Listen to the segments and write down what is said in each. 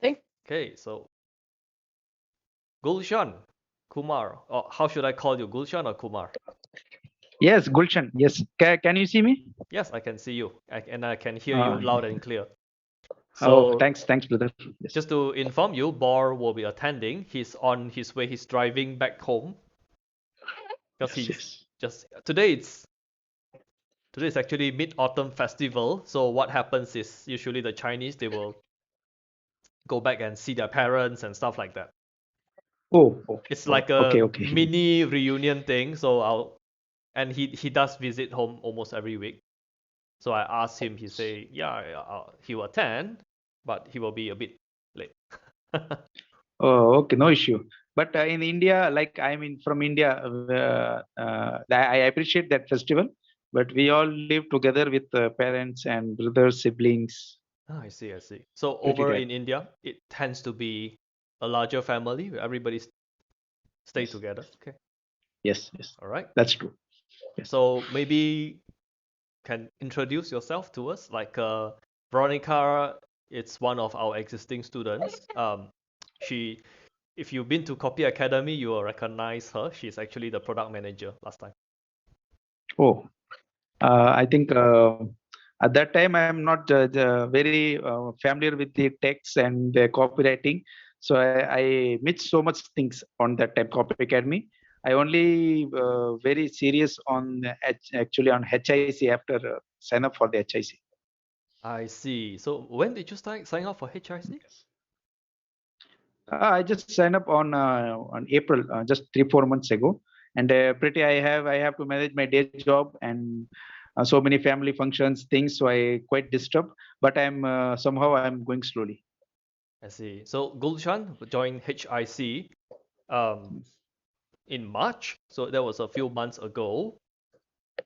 Thank. Okay, so Gulshan, Kumar, or how should I call you, Gulshan or Kumar? Yes, Gulshan. Yes. Can you see me? Yes, I can see you, and I can hear you Uh, loud and clear. oh, So thanks, brother. Yes. just to inform you, Bor will be attending. He's on his way. He's driving back home because Yes. he's Yes. just today is actually Mid Autumn Festival. So what happens is usually the Chinese they will go back and see their parents and stuff like that. Oh, oh, It's oh. like Okay, a okay. mini reunion thing. So and he does visit home almost every week. So I asked him. He say, yeah, he will attend, but he will be a bit late. Oh, okay. No issue. But in India, like I'm in from India, I appreciate that festival. But we all live together with parents and brothers, siblings. Ah, I see, I see. So Pretty over that. in India, it tends to be a larger family where everybody stay Yes. together. Okay, Yes. Yes. all right. That's true. Yes. So maybe can introduce yourself to us. Like Veronica, it's one of our existing students. She, if you've been to Copy Academy, you will recognize her. She's actually the product manager last time. Oh, I think at that time I am not very familiar with the text and the copywriting, so I missed so much things on that time Copy Academy. I only very serious on actually on HIC after sign up for the HIC. I see. So when did you sign up for HIC? I just signed up on April, just 3 4 months ago, and pretty I have to manage my day job and so many family functions things, so I quite disturbed. But I'm somehow I'm going slowly. I see. So Gulshan joined HIC um, in March. So that was a few months ago.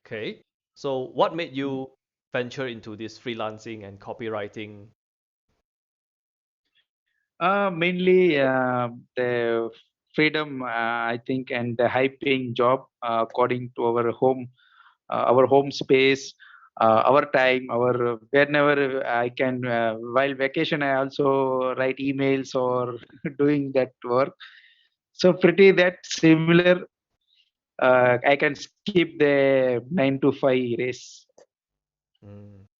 Okay. So what made you venture into this freelancing and copywriting? Mainly the freedom, I think, and the high paying job according to our home space, our time, our whenever I can. While vacation, I also write emails or doing that work. So pretty that similar. I can skip the 9 to 5 race.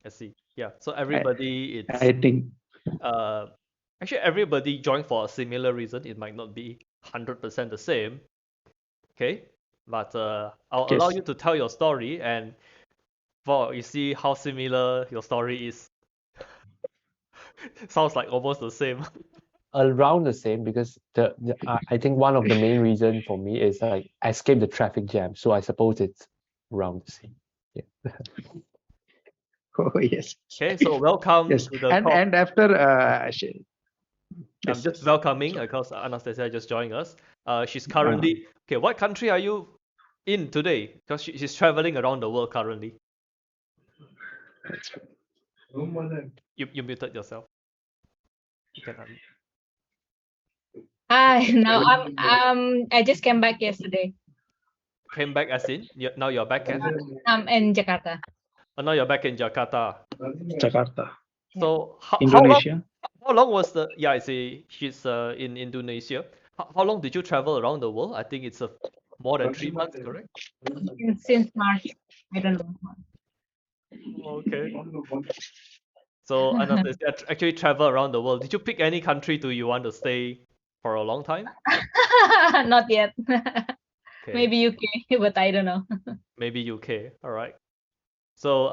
I see. Yeah. So I, everybody, I think uh, actually everybody joined for a similar reason. It might not be 100% the same. Okay. But I'll allow yes. you to tell your story and for you see how similar your story is. Sounds like almost the same. Around the same because I think one of the main reason for me is like escape the traffic jam. So I suppose it's around the same. Yeah. Oh yes. Okay. So welcome Yes. to the call. And after I'm yes, just yes. welcoming because Anastasia just joined us. She's Uh, currently okay. What country are you in today? Because she's traveling around the world currently. that's right. You muted yourself. You can Hi, now I just came back yesterday. came back as in now you're back at. I'm in Jakarta. Oh, now you're back in Jakarta. Jakarta, Yeah. So Indonesia. how long was the yeah I see she's in Indonesia. How long did you travel around the world? I think it's a more than 3 months, correct? Since March. I don't know. Oh, okay. So Anastasia actually travel around the world. Did you pick any country do you want to stay for a long time? Not yet. Okay, Maybe UK, but I don't know. maybe UK. All right. So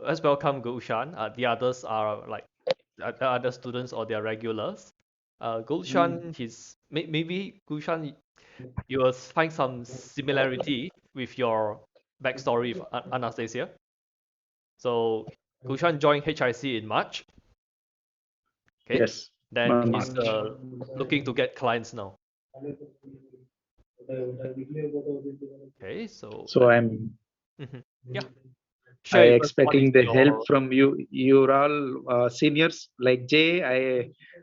let's welcome Gulshan. The others are like the other students or their regulars. Gulshan, maybe Gulshan, you will find some similarity with your backstory with Anastasia. So Gulshan joined HIC in March. Okay, Yes, then on he's March. looking to get clients now. Okay, so So Mhm. Yeah, I share with us what is expecting the help your from you. You're all seniors like Jay.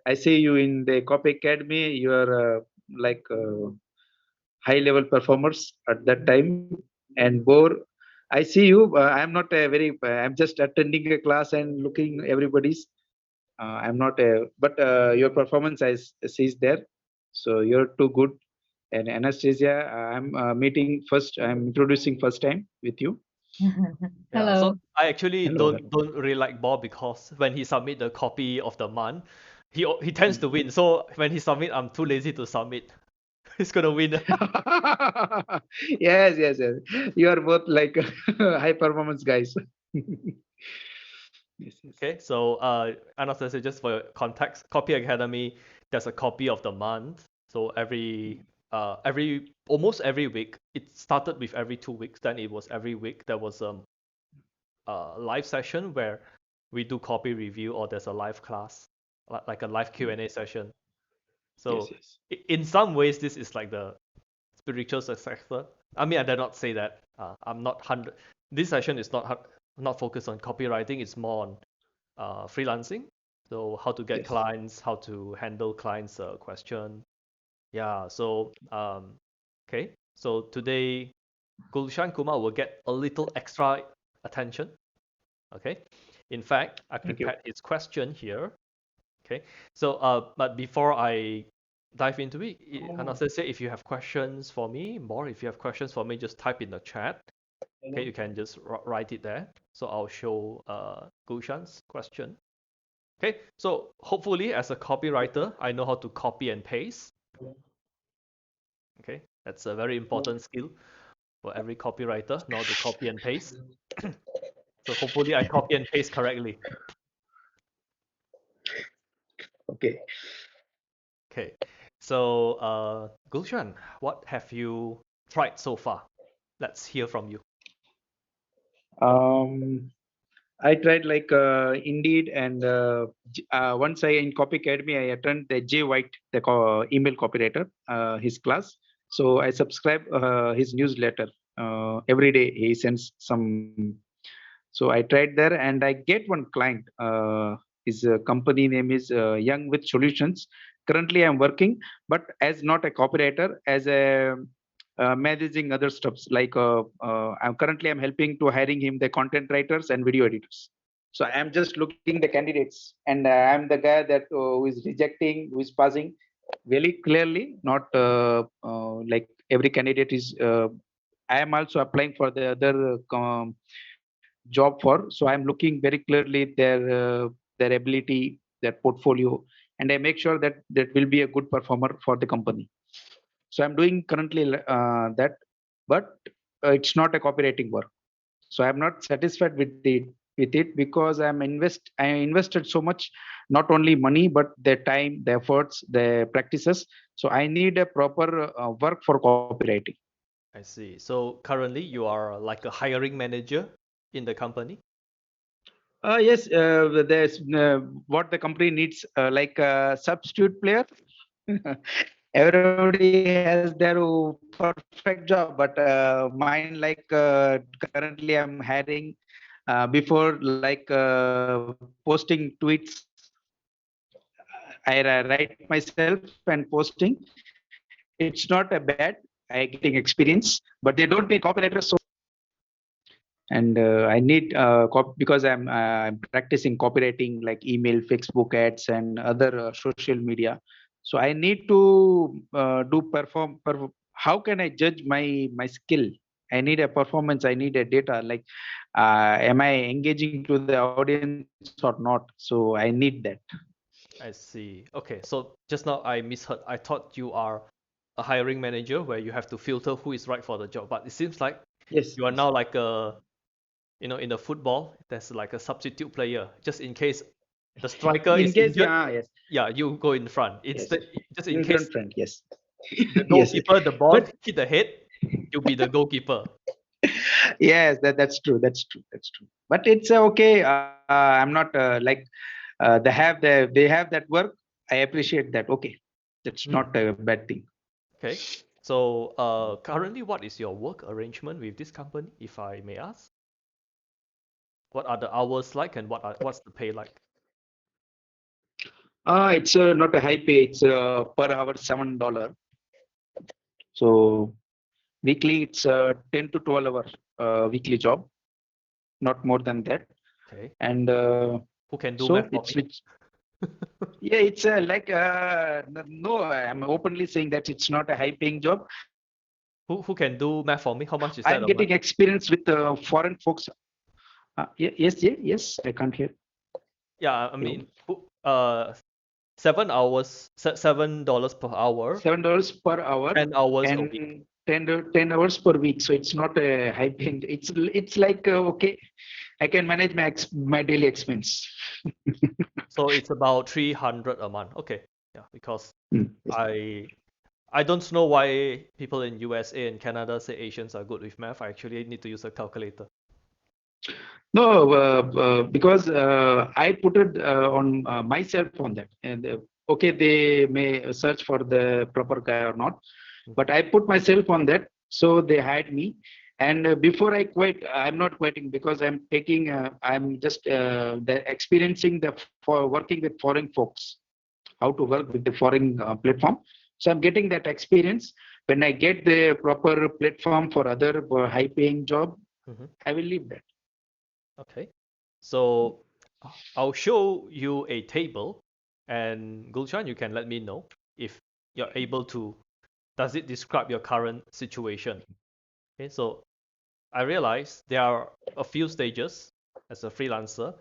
I see you in the Copy Academy. You are like high level performers at that time. And Bor, I see you. I'm not a very. I'm just attending a class and looking everybody's. I'm not but your performance I sees there. So you're too good. And Anastasia, I'm meeting first. I'm introducing first time with you. Yeah, so Hello. I actually Hello. don't really like Bob because when he submit the copy of the month, he tends to win. So when he submit, I'm too lazy to submit. He's gonna win. Yes, yes, yes. You are both like high performance guys. Yes, yes. Okay, so Anastasia, just for your context, Copy Academy, there's a copy of the month. So every almost every week, it started with every 2 weeks, then it was every week. There was a live session where we do copy review or there's a live class, like a live Q&A session. Yes, So yes. in some ways, this is like the spiritual successor. I mean, I did not say that. I'm not 100. This session is not focused on copywriting. It's more on freelancing. So how to get Yes. clients, how to handle clients' question. Yeah. So okay. So today, Gulshan Kumar will get a little extra attention. Okay. In fact, I Thank you. prepared his question here. Okay. So but before I dive into it, Anastasia, if you have questions for me, or if you have questions for me, just type in the chat. Okay, you can just write it there. So I'll show Gulshan's question. Okay, so hopefully as a copywriter, I know how to copy and paste. Okay, that's a very important skill for every copywriter, know how to copy and paste. So hopefully I copy and paste correctly. Okay. Okay, so Gulshan, what have you tried so far? Let's hear from you. Um, I tried like Indeed and once I in Copy Academy I attend the Jay White, the email copywriter, his class. So I subscribe his newsletter. Every day he sends some. So I tried there and I get one client. His company name is Young with Solutions. Currently I'm working, but as not a copywriter, as a managing other stuffs like I'm helping to hiring him the content writers and video editors. So I'm just looking the candidates, and I'm the guy that who is rejecting, who is passing very clearly. Not like every candidate is. I am also applying for the other job for. So I'm looking very clearly their ability, their portfolio, and I make sure that that will be a good performer for the company. So I'm doing currently that, but it's not a copywriting work. So I'm not satisfied with it because I invested so much, not only money but the time, the efforts, the practices. So I need a proper work for copywriting. I see. So currently you are like a hiring manager in the company? Yes, there's what the company needs, like a substitute player. Everybody has their perfect job, but mine, like currently I'm hiring before, like posting tweets. I write myself and posting. It's not a bad. I getting experience, but they don't need copywriters. So and I need because I'm practicing copywriting like email, Facebook ads, and other social media. So I need to do how can I judge my skill? I need a performance. I need a data. Like, am I engaging to the audience or not? So I need that. I see. Okay, so just now I misheard. I thought you are a hiring manager where you have to filter who is right for the job, but it seems like Yes. you are now like a, in the football, there's like a substitute player. Just in case the striker In is case, injured, yeah, yes, yeah, you go in front. yes. Instead, just in In case front, yes. the Yes, goalkeeper, the ball but hit the head, you'll be the goalkeeper. yes, that's true. That's true. But it's okay. I'm not like they have that work. I appreciate that. Okay, that's Hmm. not a bad thing. Okay. So currently, what is your work arrangement with this company, if I may ask? What are the hours like, and what's the pay like? It's not a high pay. It's per hour $7. So weekly, it's 10 to 12 hour weekly job, not more than that. Okay. And Who can do so math for me? Yeah, it's no, I'm openly saying that it's not a high-paying job. Who can do math for me? How much is that I'm a month? getting experience with foreign folks. Yes, I can't hear. Yeah, I Hello? mean, 7 hours, $7 per hour, $7 per hour 10 hours a week. and 10 hours per week. So it's not a high paying. It's like okay, I can manage my daily expense. So it's about 300 a month. Okay, yeah, because Yes. I don't know why people in USA and Canada say Asians are good with math. I actually need to use a calculator. No, because I put it on myself on that, and okay, they may search for the proper guy or not, but I put myself on that, so they hired me. And before I quit, I'm not quitting because I'm taking, I'm just experiencing for working with foreign folks, how to work with the foreign platform. So I'm getting that experience. When I get the proper platform for other high-paying job, Mhm. I will leave that. Okay, so I'll show you a table, and Gulshan, you can let me know if you're able to. Does it describe your current situation? Okay, so I realize there are a few stages as a freelancer.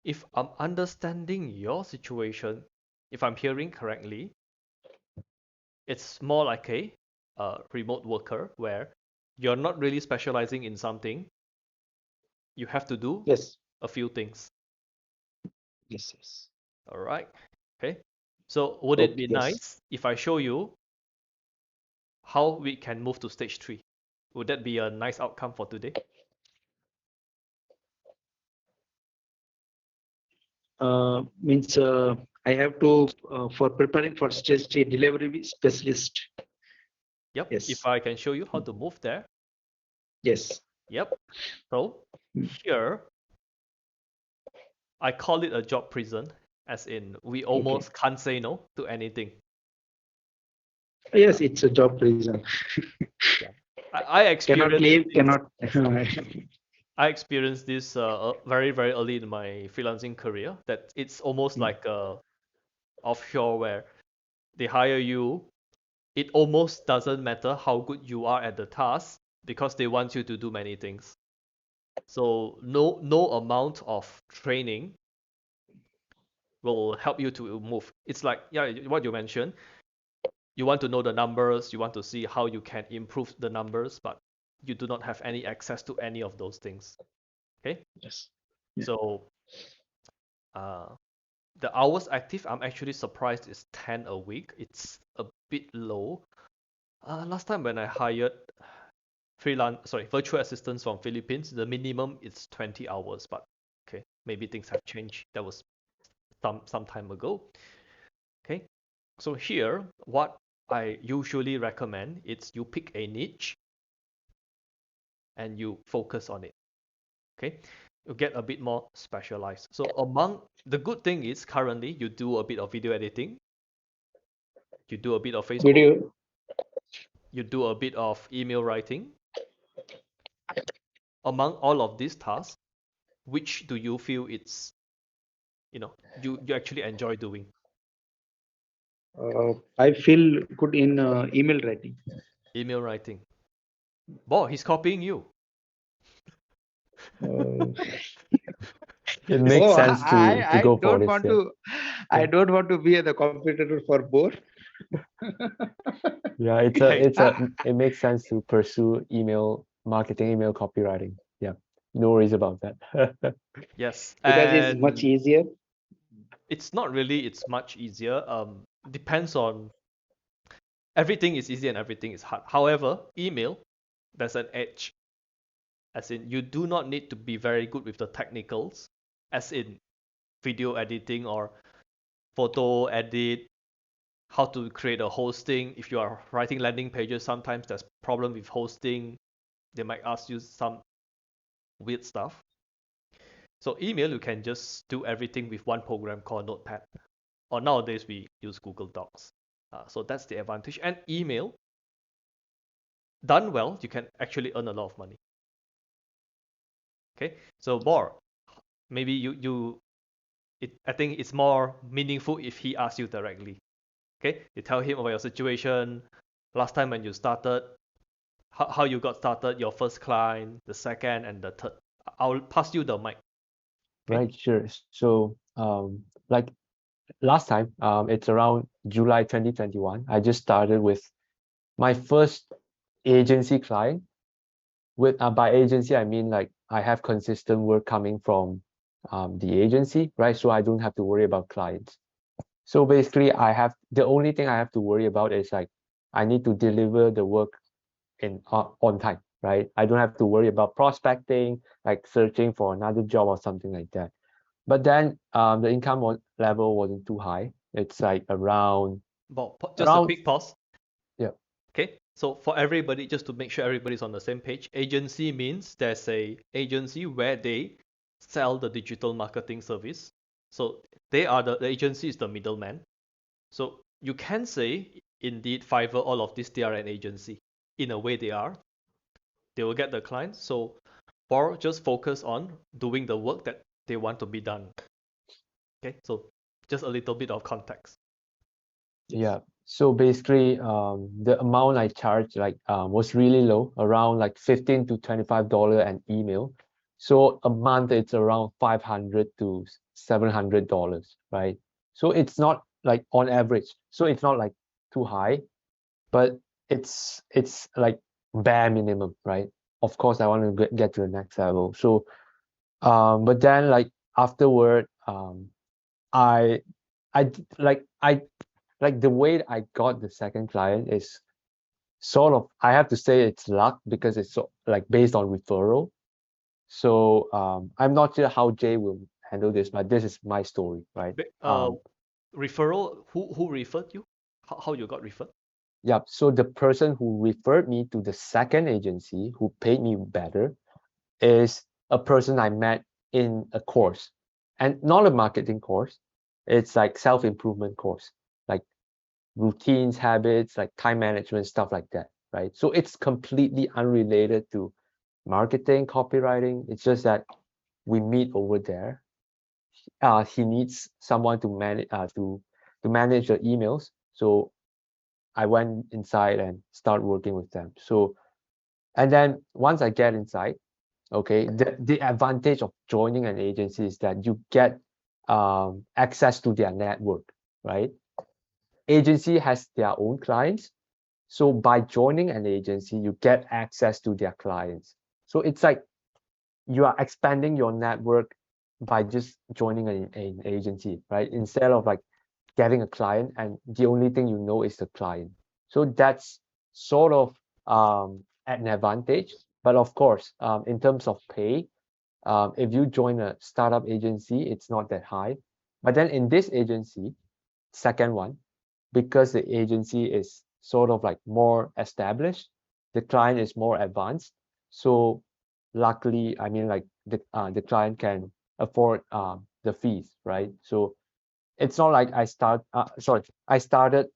If I'm understanding your situation, if I'm hearing correctly, it's more like a remote worker where you're not really specializing in something. You have to do Yes, a few things. yes. All right. Okay. So would it Okay, be yes. nice if I show you how we can move to stage 3? Would that be a nice outcome for today? Means I have to for preparing for stage 3 delivery specialist. Yep. If Yes, I can show you how to move there. yes. Yep. So here I call it a job prison, as in we Okay. almost can't say no to anything. Yes, it's a job prison. Yeah. I Cannot experienced leave, this. cannot. I experienced this very very early in my freelancing career. That it's almost like a offshore where they hire you. It almost doesn't matter how good you are at the task because they want you to do many things. So no amount of training will help you to move. It's like yeah, what you mentioned. You want to know the numbers, you want to see how you can improve the numbers, but you do not have any access to any of those things. Okay, Yes. so uh, the hours active, I'm actually surprised is 10 a week. It's a bit low. Last time when I hired virtual assistants from Philippines, the minimum is 20 hours, but okay, maybe things have changed. That was some time ago. Okay, so here, what I usually recommend is you pick a niche and you focus on it. Okay, you get a bit more specialized. So among the good thing is currently you do a bit of video editing, you do a bit of Facebook, Video. you do a bit of email writing. Among all of these tasks, which do you feel it's you actually enjoy doing? I feel good in email writing. Email writing. Boy, he's copying you. Uh, It makes oh, sense to I go for don't this. want Yeah. to. I Yeah. don't want to be the competitor for both. Yeah. Hey, It makes sense to pursue email marketing, email copywriting. Yeah. No worries about that. yes, Because it's much and easier. it's not really. It's much easier. Depends on everything is easy and everything is hard. However, email there's an edge, as in you do not need to be very good with the technicals, as in video editing or photo edit, how to create a hosting. If you are writing landing pages, sometimes there's problem with hosting. They might ask you some weird stuff. So email, you can just do everything with one program called Notepad. Or nowadays we use Google Docs. So that's the advantage. And email, done well, you can actually earn a lot of money. Okay, so Bor, maybe I think it's more meaningful if he asks you directly. Okay, you tell him about your situation, last time when you started, how you got started, your first client, the second and the third. I'll pass you the mic. Okay. Right, sure. So, like last time, it's around July 2021. I just started with my first agency client. With by agency, I mean like I have consistent work coming from the agency, right? So I don't have to worry about clients. So basically, the only thing I have to worry about is like I need to deliver the work on time, right? I don't have to worry about prospecting, like searching for another job or something like that. But then the income level wasn't too high. It's like around Just a quick pause. Yeah. Okay, so for everybody, just to make sure everybody's on the same page, agency means there's a agency where they sell the digital marketing service. So the agency is the middleman. So you can say, indeed, Fiverr, all of this, they are an agency. In a way, they are. They will get the clients. So or just focus on doing the work that they want to be done. Okay, so just a little bit of context. Yeah. So basically, the amount I charged was really low, around like $15 to $25 an email. So a month it's around $500 to $700, right? So it's not like on average. So it's not like too high, but it's like bare minimum, right? Of course, I want to get to the next level. So, but then like afterward, I like the way I got the second client is sort of, I have to say it's luck because it's like based on referral. So I'm not sure how Jay will handle this, but this is my story, right? Referral, who referred you? How you got referred? Yeah, so the person who referred me to the second agency who paid me better is a person I met in a course, and not a marketing course. It's like self-improvement course, like routines, habits, like time management, stuff like that, right? So it's completely unrelated to marketing, copywriting. It's just that we meet over there. He needs someone to manage the emails. So I went inside and start working with them. So, and then once I get inside, okay, the advantage of joining an agency is that you get access to their network, right? Agency has their own clients. So by joining an agency, you get access to their clients. So it's like you are expanding your network by just joining an agency, right? Instead of like getting a client and the only thing you know is the client. So that's sort of an advantage. But of course, in terms of pay, if you join a startup agency, it's not that high. But then in this agency, second one, because the agency is sort of like more established, the client is more advanced. So luckily, I mean like the client can afford the fees, right? So it's not like I started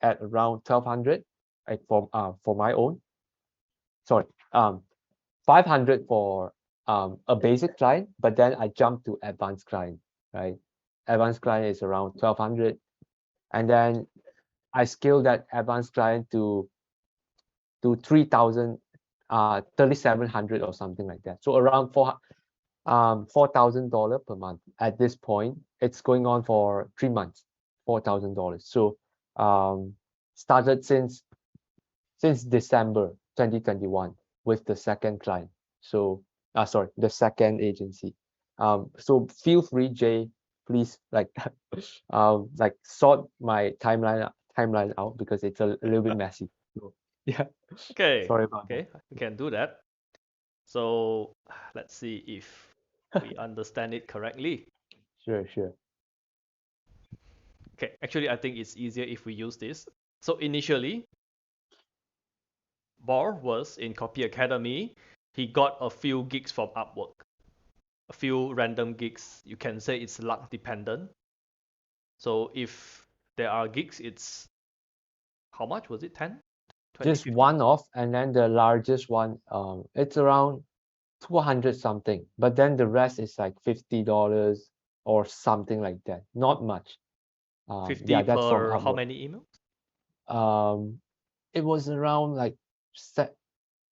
at around 1200 like for my own. Sorry, 500 for a basic client, but then I jumped to advanced client, right? Advanced client is around 1200, and then I scaled that advanced client to 3000, 3700 or something like that. So around $4,000 per month at this point. It's going on for 3 months, $4,000. So started since December 2021 with the second client. So the second agency. So feel free, Jay, please like sort my timeline out because it's a little bit messy. So, yeah. Okay. Sorry about Okay, we can do that. So let's see if we understand it correctly. that. Sure. Okay, actually, I think it's easier if we use this. So initially, Bor was in Copy Academy. He got a few gigs from Upwork, a few random gigs. You can say it's luck dependent. So if there are gigs, it's how much was it? 10, 20, Just 50? one off, and then the largest one, it's around 200 something. But then the rest is like $50, or something like that. Not much. 50 yeah, that's from per how Upwork. many emails? It was around like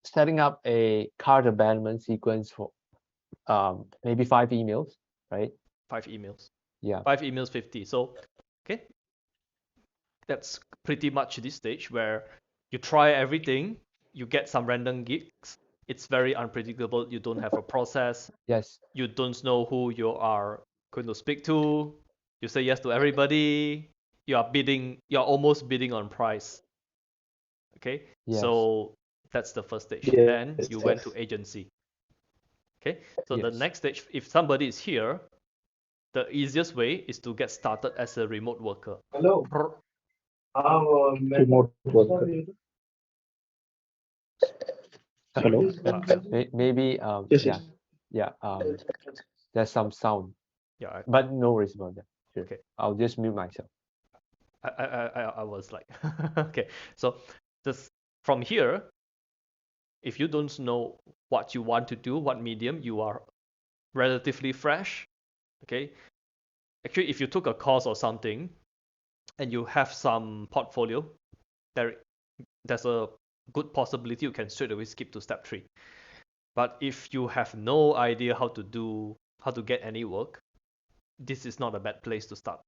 setting up a cart abandonment sequence for maybe 5 emails, right? 5 emails. Yeah. 5 emails, 50. So, okay, that's pretty much this stage where you try everything, you get some random gigs. It's very unpredictable. You don't have a process. Yes. You don't know who you are going to speak to. You say yes to everybody. You are bidding. You are almost bidding on price. Okay. Yes. So that's the first stage. Yes, Then you went yes. to agency. Okay. So the Yes. next stage, if somebody is here, the easiest way is to get started as a remote worker. Hello. Remote worker. Hello. Maybe Yes, yeah, yes. yeah, there's some sound, Yeah. but no worries about that. Sure. Okay. I'll just mute myself. I was like, okay. So just from here, if you don't know what you want to do, what medium, you are relatively fresh. Okay. Actually, if you took a course or something and you have some portfolio, there's a good possibility you can straight away skip to step 3. But if you have no idea how to get any work, this is not a bad place to start.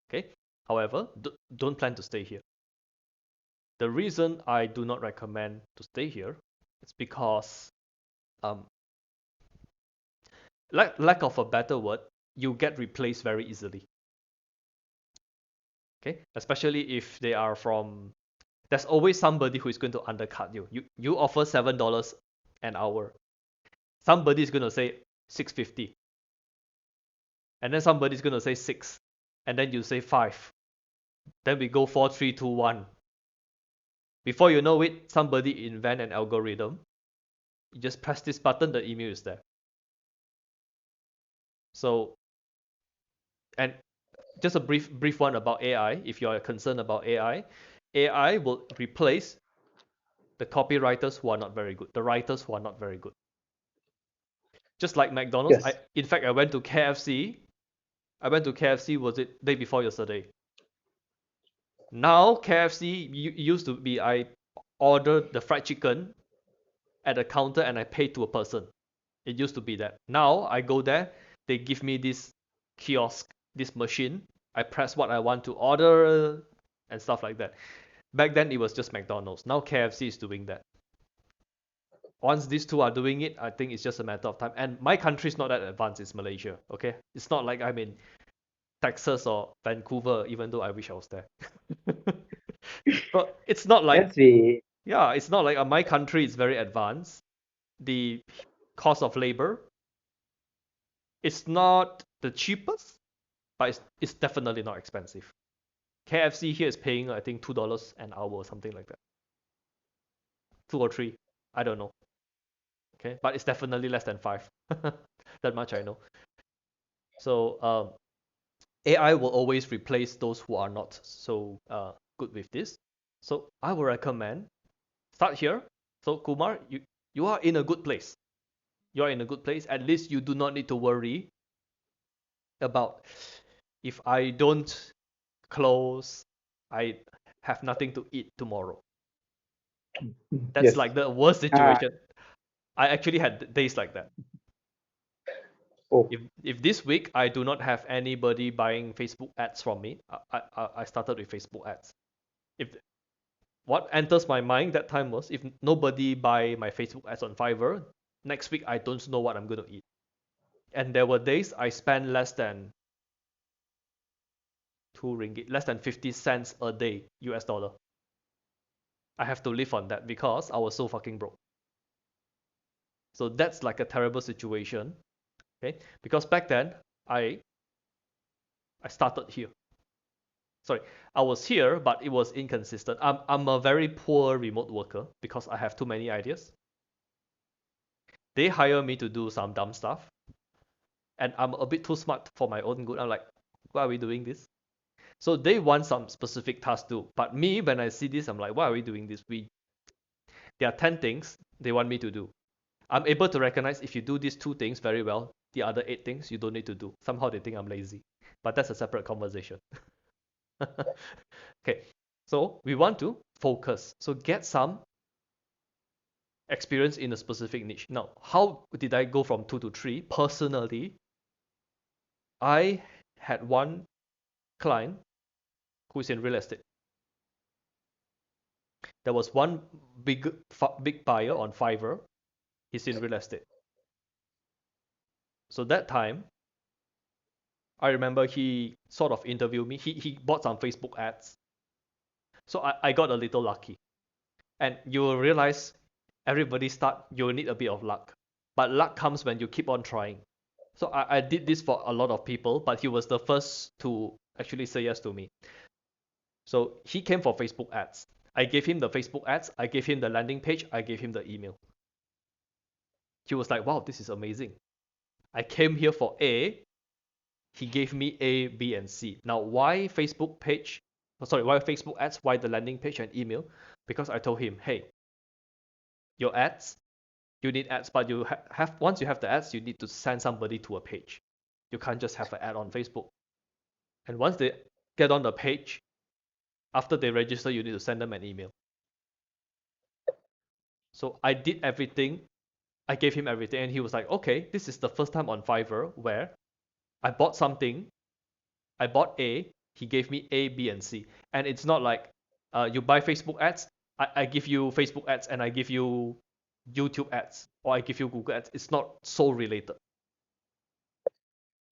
Okay. However, don't plan to stay here. The reason I do not recommend to stay here is because lack of a better word, you get replaced very easily. Okay, especially if they are from. There's always somebody who is going to undercut you. You offer $7 an hour. Somebody is going to say 650, and then somebody is going to say 6, and then you say 5. Then we go 4, 3, 2, 1. Before you know it, somebody invent an algorithm. You just press this button, the email is there. So, and just a brief one about AI. If you are concerned about AI will replace the copywriters who are not very good, the writers who are not very good. Just like McDonald's, Yes. in fact I went to KFC. Was it day before yesterday? Now KFC used to be I ordered the fried chicken at the counter and I pay to a person. It used to be that. Now I go there, they give me this kiosk, this machine. I press what I want to order and stuff like that. Back then it was just McDonald's. Now KFC is doing that. Once these two are doing it, I think it's just a matter of time. And my country is not that advanced, it's Malaysia. Okay, it's not like I'm in Texas or Vancouver, even though I wish I was there. But it's not like it's not like my country is very advanced. The cost of labor, it's not the cheapest, but it's definitely not expensive. KFC here is paying I think $2 an hour or something like that. 2 or 3, I don't know. Okay, but it's definitely less than 5. That much I know. So AI will always replace those who are not so good with this. So I would recommend start here. So Kumar, you are in a good place. You are in a good place. At least you do not need to worry about if I don't close, I have nothing to eat tomorrow. That's Yes. like the worst situation. I actually had days like that. Oh. If this week I do not have anybody buying Facebook ads from me, I started with Facebook ads. If what enters my mind that time was if nobody buy my Facebook ads on Fiverr, next week I don't know what I'm going to eat. And there were days I spent less than ringgit, less than 50 cents a day, US dollar. I have to live on that because I was so fucking broke. So that's like a terrible situation. Okay, because back then I started here. Sorry, I was here, but it was inconsistent. I'm a very poor remote worker because I have too many ideas. They hire me to do some dumb stuff, and I'm a bit too smart for my own good. I'm like, why are we doing this? So they want some specific task to, but me when I see this, I'm like, why are we doing this? There are 10 things they want me to do. I'm able to recognize if you do these 2 things very well, the other 8 things you don't need to do. Somehow they think I'm lazy, but that's a separate conversation. Okay, so we want to focus. So get some experience in a specific niche. Now, how did I go from 2 to 3? Personally, I had one client who is in real estate. There was one big buyer on Fiverr. He's in real estate. So that time, I remember he sort of interviewed me. He bought some Facebook ads. So I got a little lucky. And you will realize you will need a bit of luck. But luck comes when you keep on trying. So I did this for a lot of people, but he was the first to actually say yes to me. So he came for Facebook ads. I gave him the Facebook ads, I gave him the landing page, I gave him the email. He was like, wow, this is amazing. I came here for A, he gave me A, B, and C. Now, why Facebook ads, why the landing page and email? Because I told him, hey, your ads, you need ads, but you have once you have the ads, you need to send somebody to a page. You can't just have an ad on Facebook. And once they get on the page, after they register, you need to send them an email. So I did everything. I gave him everything, and he was like, okay, this is the first time on Fiverr where I bought something. I bought A, he gave me A, B, and C. And it's not like you buy Facebook ads, I give you Facebook ads, and I give you YouTube ads, or I give you Google ads. It's not so related.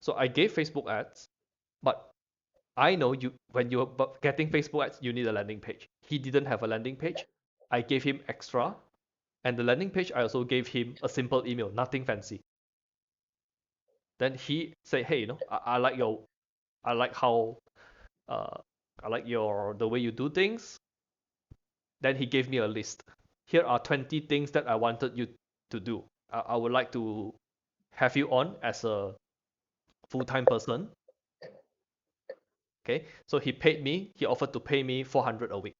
So I gave Facebook ads, but I know when you're getting Facebook ads, you need a landing page. He didn't have a landing page. I gave him extra. And the landing page, I also gave him a simple email, nothing fancy. Then he said, hey, I like the way you do things. Then he gave me a list. Here are 20 things that I wanted you to do. I would like to have you on as a full-time person. Okay, so he offered to pay me $400 a week.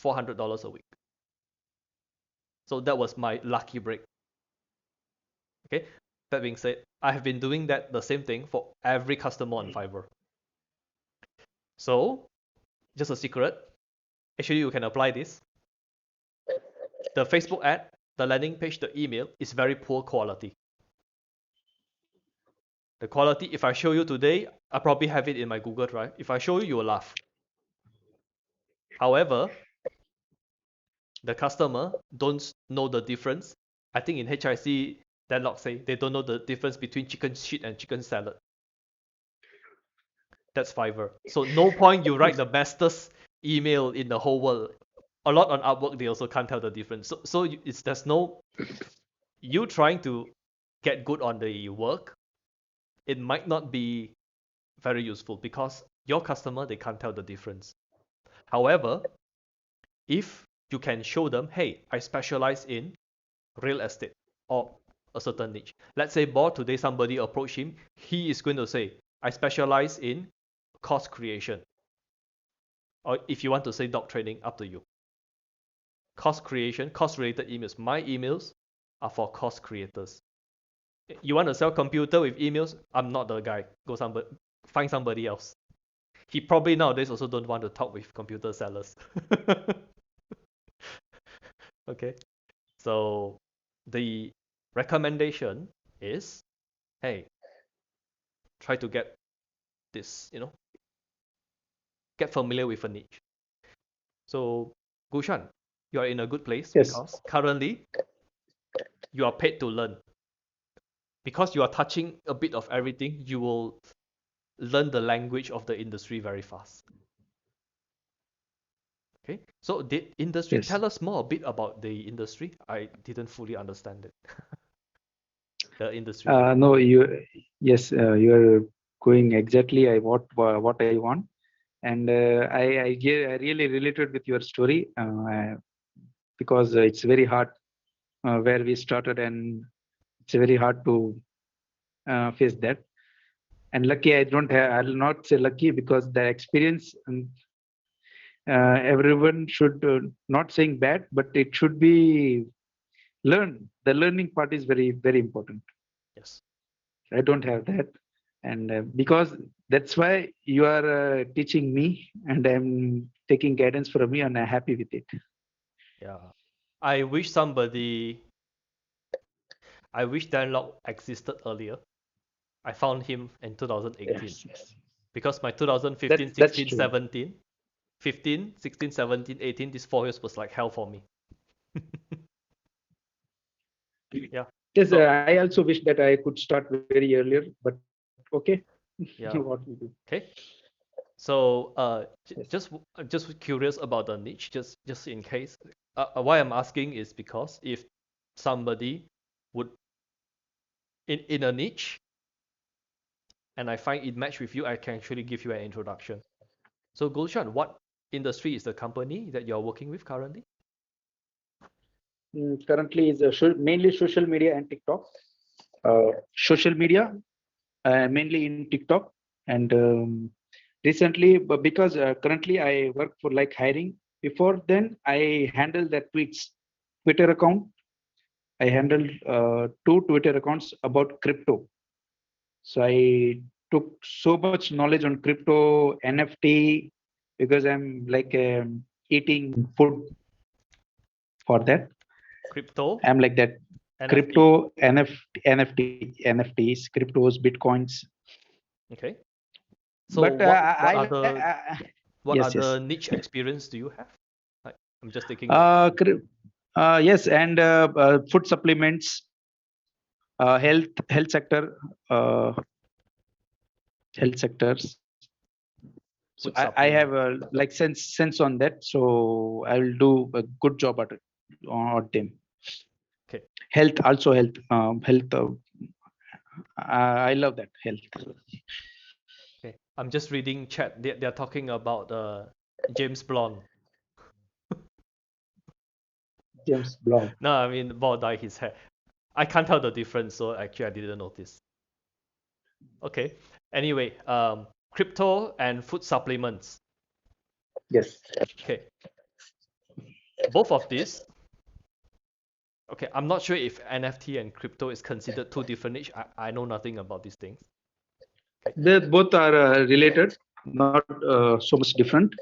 $400 a week. So that was my lucky break. Okay, that being said, I have been doing the same thing for every customer on Fiverr. So, just a secret. Actually, you can apply this. The Facebook ad, the landing page, the email is very poor quality. The quality, if I show you today, I probably have it in my Google Drive. If I show you, you will laugh. However, the customer don't know the difference. I think in HIC, Deadlock say they don't know the difference between chicken shit and chicken salad. That's Fiverr. So no point you write the bestest email in the whole world. A lot on Upwork, they also can't tell the difference. So there's no, you trying to get good on the work, it might not be very useful because your customer, they can't tell the difference. However, if you can show them, hey, I specialize in real estate or a certain niche. Let's say today somebody approached him, he is going to say, I specialize in course creation. Or if you want to say dog training, up to you. Course creation, course related emails. My emails are for course creators. You want to sell computer with emails? I'm not the guy. Find somebody else. He probably nowadays also don't want to talk with computer sellers. Okay. So the recommendation is, hey, try to get this, get familiar with a niche. So Gushan, you are in a good place because currently you are paid to learn. Because you are touching a bit of everything, you will learn the language of the industry very fast. Okay, so the industry, tell us more a bit about the industry. I didn't fully understand it. The industry. No, you are going exactly what I want, and I really related with your story because it's very hard where we started, and it's very hard to face that. And lucky, I'll not say lucky because the experience. Everyone should not saying bad, but it should be learned. The learning part is very, very important. Yes. I don't have that, and because that's why you are teaching me, and I'm taking guidance from you, and I'm happy with it. Yeah. I wish somebody, I wish Dan Lok existed earlier. I found him in 2018 Yes, yes. because my 2015, That's 16, true. 17, 15, 16, 17, 18, these 4 years was like hell for me. Yeah. Yes, So, I also wish that I could start very earlier, but okay, yeah. what we do. Okay. So, Yes. just curious about the niche, just in case. Why I'm asking is because if somebody would in a niche and I find it match with you, I can actually give you an introduction. So, Gulshan, what industry is the company that you're working with currently? Currently is mainly social media and TikTok. Social media, mainly in TikTok, and recently, but because currently I work for like hiring. Before then, I handled that Twitter account. I handled two Twitter accounts about crypto. So I took so much knowledge on crypto, NFT, because I'm like eating food for that. Crypto, I'm like that. NFT. Crypto, NFTs, cryptos, bitcoins. Okay. So But what yes, yes. other niche experience do you have? Like, I'm just taking notes. Yes, and food supplements, health sector, uh, health sectors. So Food I have supplement. like sense on that. So I will do a good job at it on them. Okay. Health also health. I love that health. Okay. I'm just reading chat. They're talking about James Blunt. James Blanc. No, I mean bald dye his hair. I can't tell the difference, so actually I didn't notice. Okay. Anyway, crypto and food supplements. Yes. Okay. Both of these. Okay, I'm not sure if NFT and crypto is considered two different niche. I know nothing about these things. Okay. They both are related, not so much different.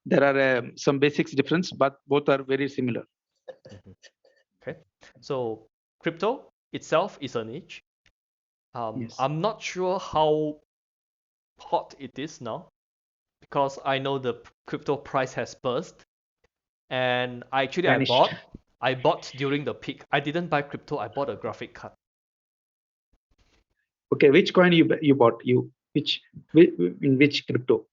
There are some basics difference, but both are very similar. Mhm. Okay. So crypto itself is a niche. Yes. I'm not sure how hot it is now because I know the crypto price has burst, and actually Vanished. I bought during the peak. I didn't buy crypto. I bought a graphic card. Okay, which coin you bought? In which crypto?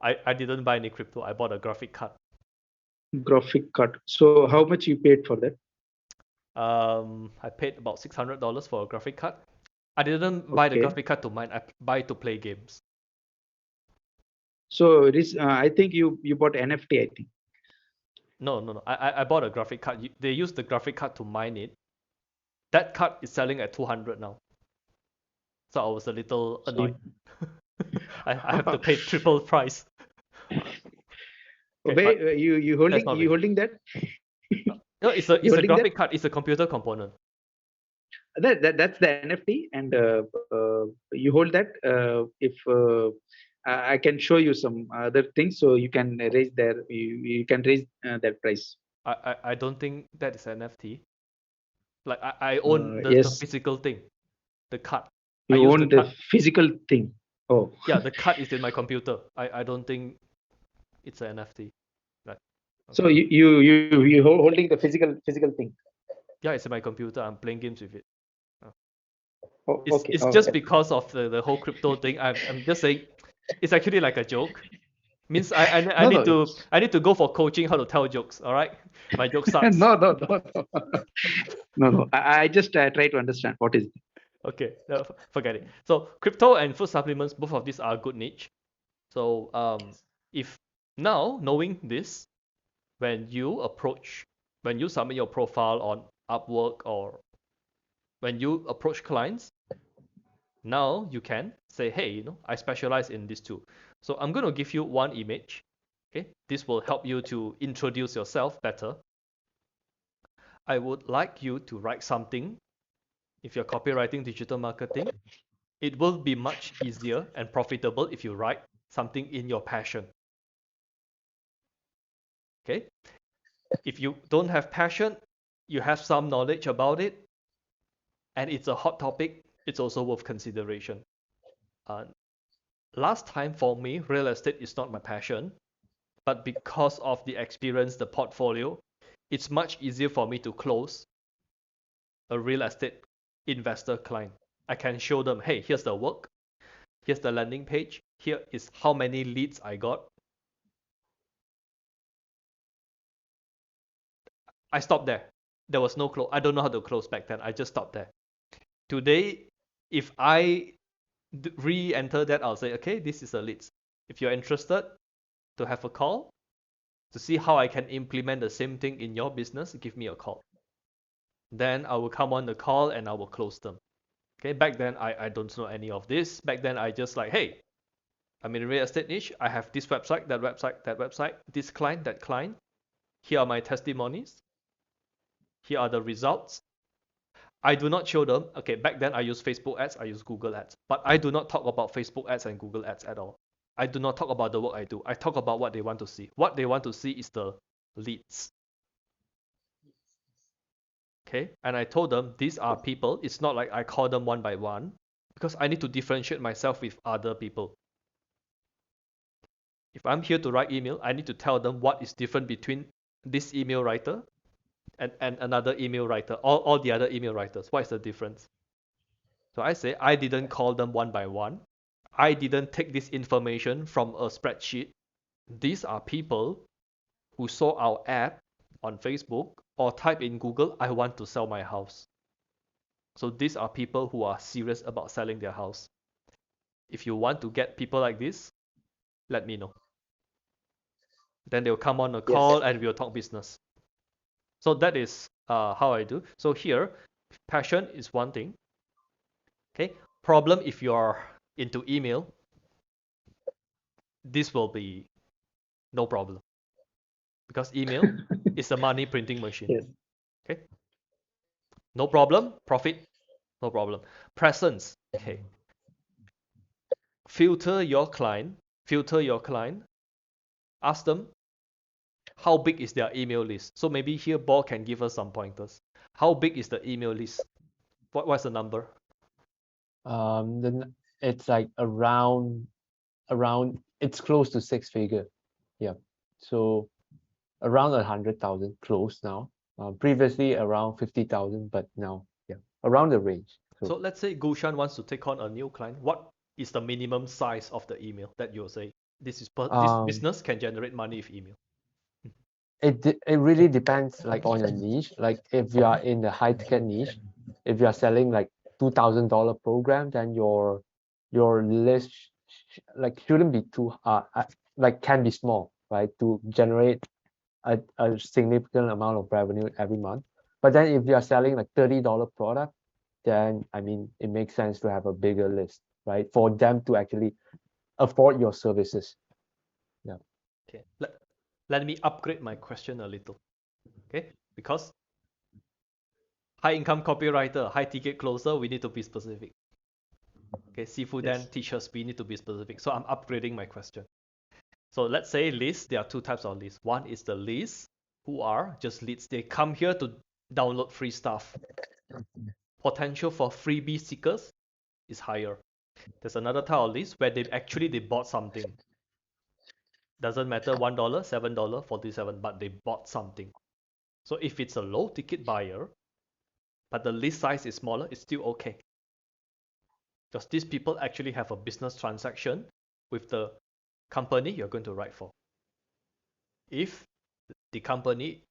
I didn't buy any crypto. I bought a graphic card. Graphic card. So how much you paid for that? I paid about $600 for a graphic card. I didn't buy the Okay. graphic card to mine. I buy to play games. So it is. I think you bought NFT. I think. No. I bought a graphic card. They use the graphic card to mine it. That card is selling at 200 now. So I was a little So annoyed. I have to pay triple price. Okay, wait, but you that's holding not big. that? No, You it's a holding that? graphic card. It's a computer component. That's the NFT, and you hold that. If I can show you some other things, so you can raise you can raise that price. I don't think that is NFT. Like I own the Yes, physical thing, the card. I you use the own the card. physical thing. Oh, Yeah, the card is in my computer. I don't think it's an NFT. Like, so okay. you holding the physical thing. Yeah, it's in my computer. I'm playing games with it. Uh, Oh, It's okay. it's Oh, just okay. because of the whole crypto thing. I'm just saying, it's actually like a joke. Means No, no, I need to go for coaching how to tell jokes. All right, my joke sucks. no. No. I just try to understand what is. Okay, no, forget it. So crypto and food supplements, both of these are good niche. So if now knowing this, when you submit your profile on Upwork or when you approach clients, now you can say, hey, I specialize in these two. So I'm going to give you one image. Okay, this will help you to introduce yourself better. I would like you to write something if you're copywriting digital marketing, it will be much easier and profitable if you write something in your passion. Okay? If you don't have passion, you have some knowledge about it, and it's a hot topic, it's also worth consideration. Uh, Last time for me, real estate is not my passion, but because of the experience, the portfolio, it's much easier for me to close a real estate investor client. I can show them, hey, here's the work, here's the landing page, here is how many leads I got. I stopped there. There was no close. I don't know how to close back then. I just stopped there. Today, if I re-enter that, I'll say, okay, this is a leads. If you're interested to have a call to see how I can implement the same thing in your business, give me a call. Then I will come on the call and I will close them. Okay, back then I don't know any of this. Back then I just like, hey, I'm in real estate niche. I have this website, that website, that website, this client, that client. Here are my testimonies. Here are the results. I do not show them. Okay, back then I use Facebook ads, I use Google ads, but I do not talk about Facebook ads and Google ads at all. I do not talk about the work I do. I talk about what they want to see. What they want to see is the leads. Okay, and I told them these are people. It's not like I call them one by one because I need to differentiate myself with other people. If I'm here to write email, I need to tell them what is different between this email writer and another email writer, all the other email writers. What is the difference? So I say I didn't call them one by one. I didn't take this information from a spreadsheet. These are people who saw our app on Facebook or type in Google, I want to sell my house. So these are people who are serious about selling their house. If you want to get people like this, let me know. Then they'll come on a call and we'll talk business. So that is how I do. So here, passion is one thing. Okay. Problem if you're into email, this will be no problem because email is a money printing machine. Yes. Okay. No problem. Profit. No problem. Presence. Okay. Filter your client. Ask them how big is their email list. So maybe here Paul can give us some pointers. How big is the email list? What's the number? Then it's like around it's close to six figure. Yeah. So around 100,000 close now. Previously around 50,000, but now around the range. So let's say Gushan wants to take on a new client. What is the minimum size of the email that you'll say this business can generate money with email? It really depends like on your niche. Like if you are in the high ticket niche, if you are selling like $2,000 program, then your list like shouldn't be too like can be small, right, to generate a significant amount of revenue every month. But then if you are selling like $30 product, then I mean it makes sense to have a bigger list, right, for them to actually afford your services. Yeah. Okay. Let me upgrade my question a little. Okay, because high income copywriter, high ticket closer, we need to be specific. Okay, Sifu then teach us we need to be specific. So I'm upgrading my question. So let's say lists, there are two types of lists. One is the lists who are just leads. They come here to download free stuff. Potential for freebie seekers is higher. There's another type of list where they bought something. Doesn't matter $1, $7, 47, but they bought something. So if it's a low ticket buyer, but the list size is smaller, it's still okay. Because these people actually have a business transaction with the company you're going to write for. If the company,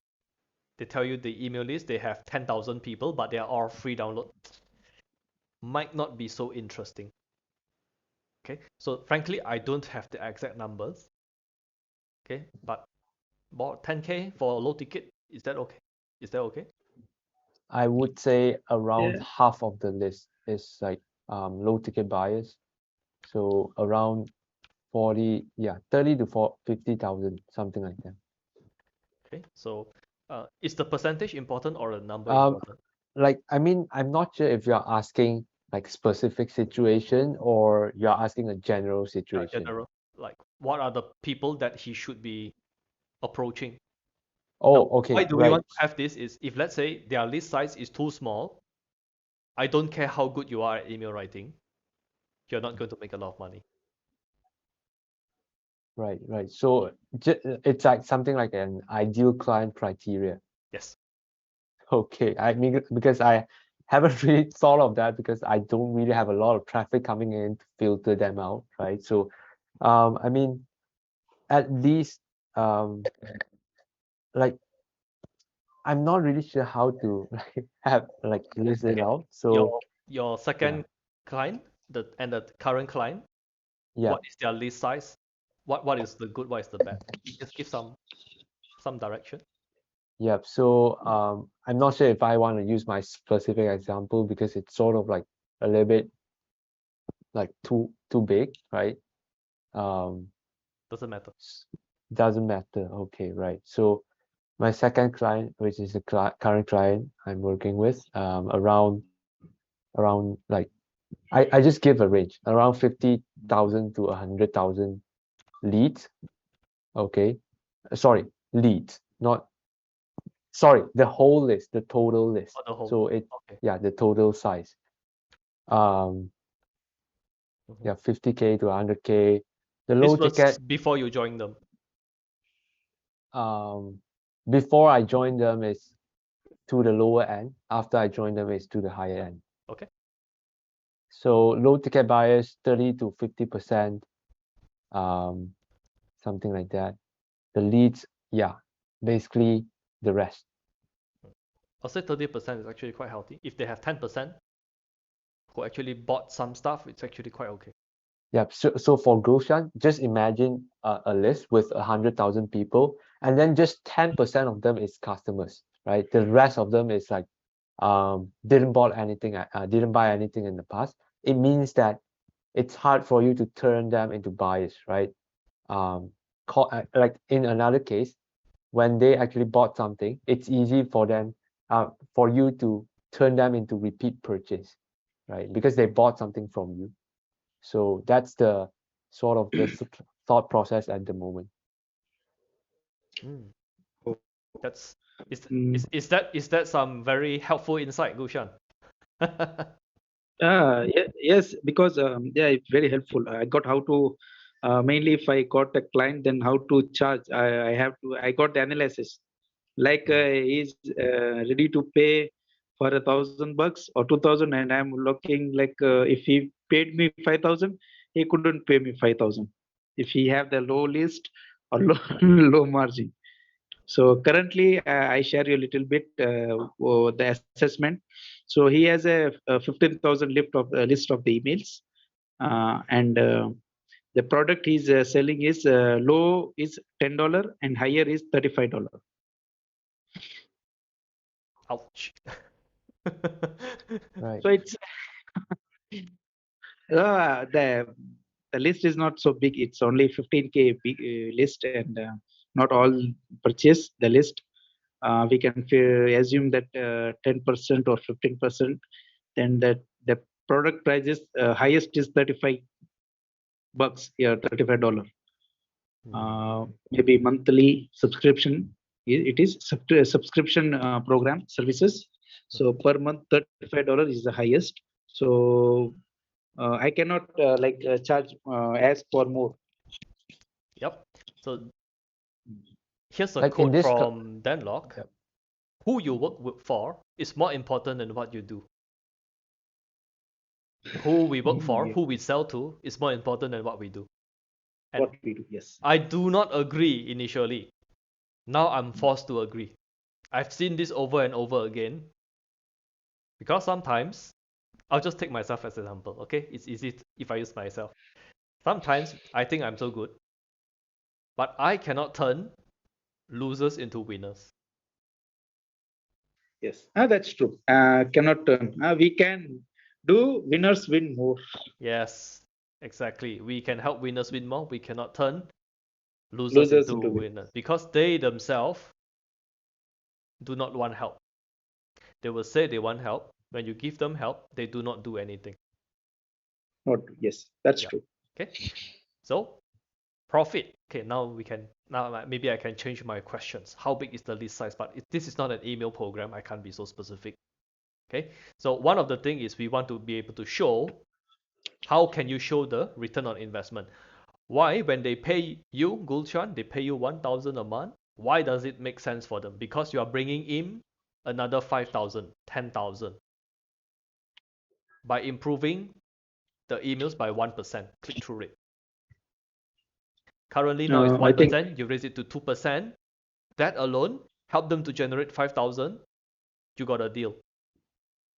they tell you the email list, they have 10,000 people, but they are all free download, might not be so interesting. Okay, so frankly, I don't have the exact numbers. Okay, but about 10K for a low ticket, is that okay? I would say around half of the list is like low ticket buyers. So around 30 to 50,000, something like that. Okay, so is the percentage important or the number important? like, I mean, I'm not sure if you're asking like specific situation or you're asking a general situation. General, like what are the people that he should be approaching? Oh, Now, okay, why do we right. want to have this is if let's say their list size is too small, I don't care how good you are at email writing, you're not going to make a lot of money. Right, right. So it's like something like an ideal client criteria. Yes. Okay, I mean, because I haven't really thought of that because I don't really have a lot of traffic coming in to filter them out, right? So, I mean, at least, like, I'm not really sure how to like have like list it Okay. out. So Your yeah, second client, the current client, yeah, what is their list size? What is the good, what is the bad? Just give some direction. yeah. So I'm not sure if I want to use my specific example because it's sort of like a little bit like too big, right? Um, Doesn't matter. doesn't matter. Okay, right. So my second client, which is the current client I'm working with, around like I just give a range around 50,000 to 100,000 leads. Okay, sorry, leads, not sorry, the whole list, the total list. On the whole. So it Okay. yeah, the total size. Um, Mhm. yeah, 50K to 100K. The This low was ticket, before you joined them. before I joined them is to the lower end. After I joined them is to the higher end. Okay. So low ticket buyers, 30 to 50%, um, something like that. The leads, yeah, basically the rest. I'll say 30% is actually quite healthy. If they have 10% who actually bought some stuff, it's actually quite okay. Yeah, so for Groshan, just imagine a list with 100,000 people, and then just 10% of them is customers, right? The rest of them is like didn't bought anything, didn't buy anything in the past. It means that it's hard for you to turn them into buyers, right? Like in another case, when they actually bought something, it's easy for them, for you to turn them into repeat purchase, right? Because they bought something from you. So that's the sort of the thought process at the moment. Mm. Oh. That's Mm. is that some very helpful insight, Gushan? Yes, because yeah, it's very helpful. I got how to mainly if I got a client, then how to charge. I have to. I got the analysis. Like he's ready to pay for $1,000 or 2,000, and I'm looking like if he paid me 5,000, he couldn't pay me 5,000. If he have the low list or low low margin. So currently, I share you a little bit the assessment. So he has a 15,000 list of the emails, and the product he's selling is low is $10 and higher is $35. Ouch. Right. So it's uh, the the list is not so big. It's only 15K big list, and not all purchase the list. We can assume that 10% or 15%, then the product price is highest is $35. Yeah, $35. Maybe monthly subscription. It is subscription program services. So per month, $35 is the highest. So I cannot charge as for more. Yep. So here's a Like in quote this, from Danlock. Yep. Who you work for is more important than what you do. Who we work for, Yeah, who we sell to, is more important than what we do. And what we do, yes. I do not agree initially. Now I'm forced to agree. I've seen this over and over again. Because sometimes, I'll just take myself as an example, okay? It's easy if I use myself. Sometimes I think I'm so good, but I cannot turn losers into winners. Yes, that's true. Cannot turn. We can do winners win more. Yes, exactly. We can help winners win more. We cannot turn losers Losers into into win. winners because they themselves do not want help. They will say they want help. When you give them help, they do not do anything. Not yes, that's Yeah. true. Okay. So profit. Okay, now maybe I can change my questions. How big is the list size? But this is not an email program. I can't be so specific. Okay. So one of the thing is we want to be able to show how can you show the return on investment. Why, when they pay you, Gulshan, they pay you 1,000 a month. Why does it make sense for them? Because you are bringing in another 5,000, 10,000 by improving the emails by 1% click-through rate. Currently now it's I think 1%, you raise it to 2%. That alone help them to generate 5,000. You got a deal.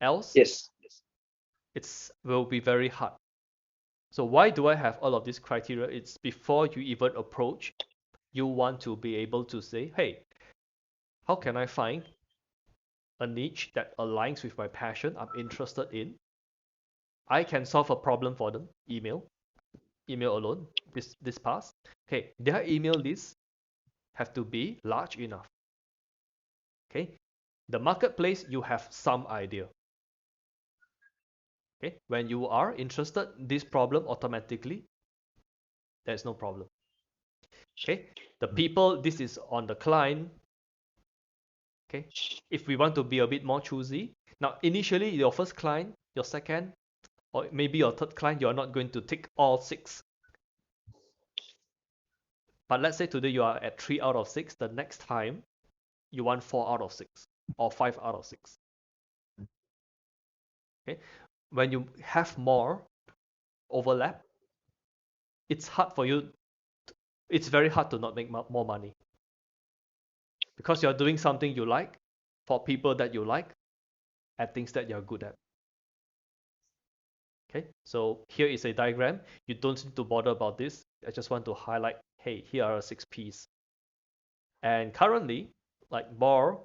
Else, yes. it will be very hard. So why do I have all of these criteria? It's before you even approach, you want to be able to say, hey, how can I find a niche that aligns with my passion I'm interested in? I can solve a problem for them. Email alone, this pass. Okay, their email list have to be large enough. Okay, the marketplace, you have some idea. Okay, when you are interested this problem, automatically there's no problem. Okay, the people, this is on the client. Okay, if we want to be a bit more choosy, now initially your first client, your second, or maybe your third client, you're not going to tick all 6. But let's say today you are at 3 out of 6. The next time you want 4 out of 6 or 5 out of 6. Okay, when you have more overlap, it's hard for you. It's very hard to not make more money because you're doing something you like for people that you like at things that you're good at. Okay, so here is a diagram. You don't need to bother about this. I just want to highlight, hey, here are 6 P's. And currently, like Bor,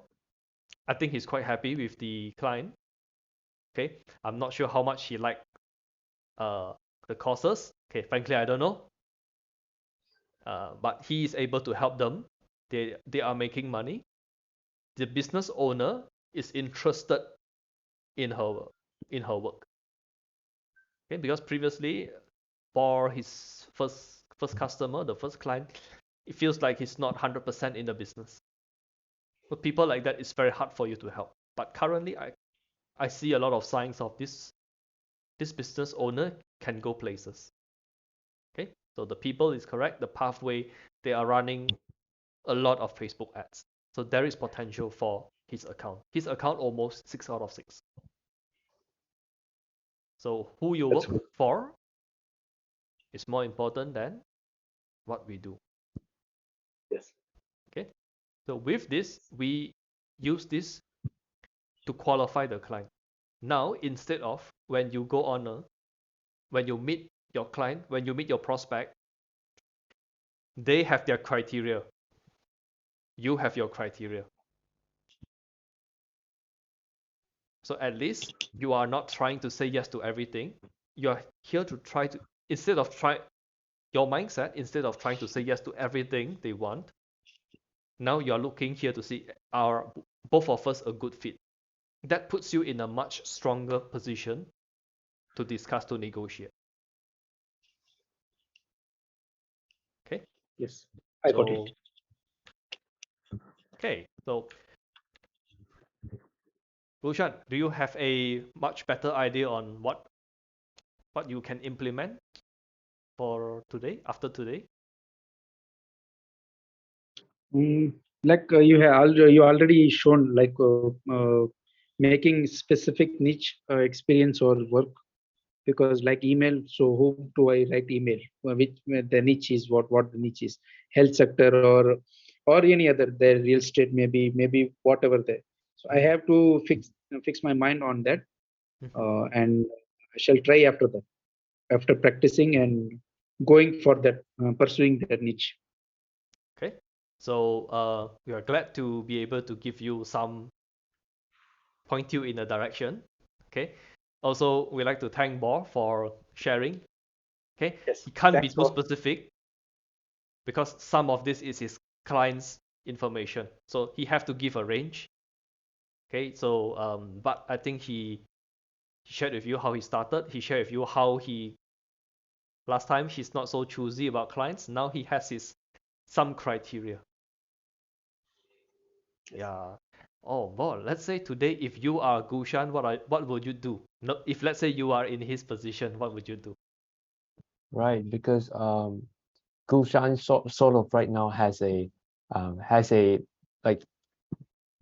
I think he's quite happy with the client. Okay, I'm not sure how much he liked the courses. Okay, frankly, I don't know. But he is able to help them. They are making money. The business owner is interested in her work. Okay, because previously, for his first customer, the first client, it feels like he's not 100% in the business. But people like that, it's very hard for you to help. But currently, I see a lot of signs of this business owner can go places. Okay, so the people is correct. The pathway, they are running a lot of Facebook ads. So there is potential for his account. His account almost 6 out of 6. So who you That's work for is more important than what we do. Yes. Okay. So with this, we use this to qualify the client. Now, instead of when you go on when you meet your client, when you meet your prospect, they have their criteria. You have your criteria. So at least you are not trying to say yes to everything. You are here to try to, instead of your mindset, instead of trying to say yes to everything they want, now you are looking here to see, are both of us a good fit? That puts you in a much stronger position to discuss, to negotiate. Okay. Yes, I got it. Okay, so Gulshan, do you have a much better idea on what you can implement for today, after today? Like you already shown like making specific niche experience or work, because like email, so whom do I write email, which the niche is, what the niche is, health sector or any other, the real estate, maybe whatever there. So I have to fix my mind on that, and I shall try after that, after practicing and going for that, pursuing that niche. Okay, so we are glad to be able to give you some, point you in a direction. Okay, also we like to thank Bo for sharing. Okay, Yes, he can't be thanks too for. specific because some of this is his client's information, so he have to give a range. Okay, so but I think he shared with you how he started. He shared with you how he last time he's not so choosy about clients. Now he has his some criteria. Yeah. Oh, well, let's say today if you are Gushan, what would you do? No, if let's say you are in his position, what would you do? Right, because Gulshan sort of right now has a like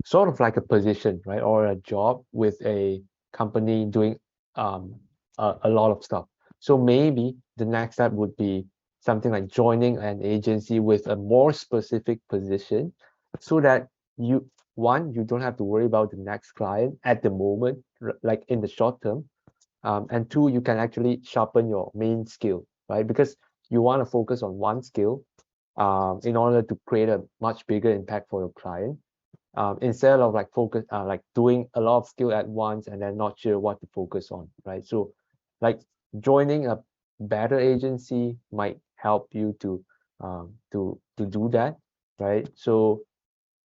sort of like a position, right, or a job with a company doing um a lot of stuff. So maybe the next step would be something like joining an agency with a more specific position, so that you don't have to worry about the next client at the moment, like in the short term, and two, you can actually sharpen your main skill, right? Because you want to focus on one skill in order to create a much bigger impact for your client, instead of like like doing a lot of skill at once and then not sure what to focus on, right? So like joining a better agency might help you to do that, right? So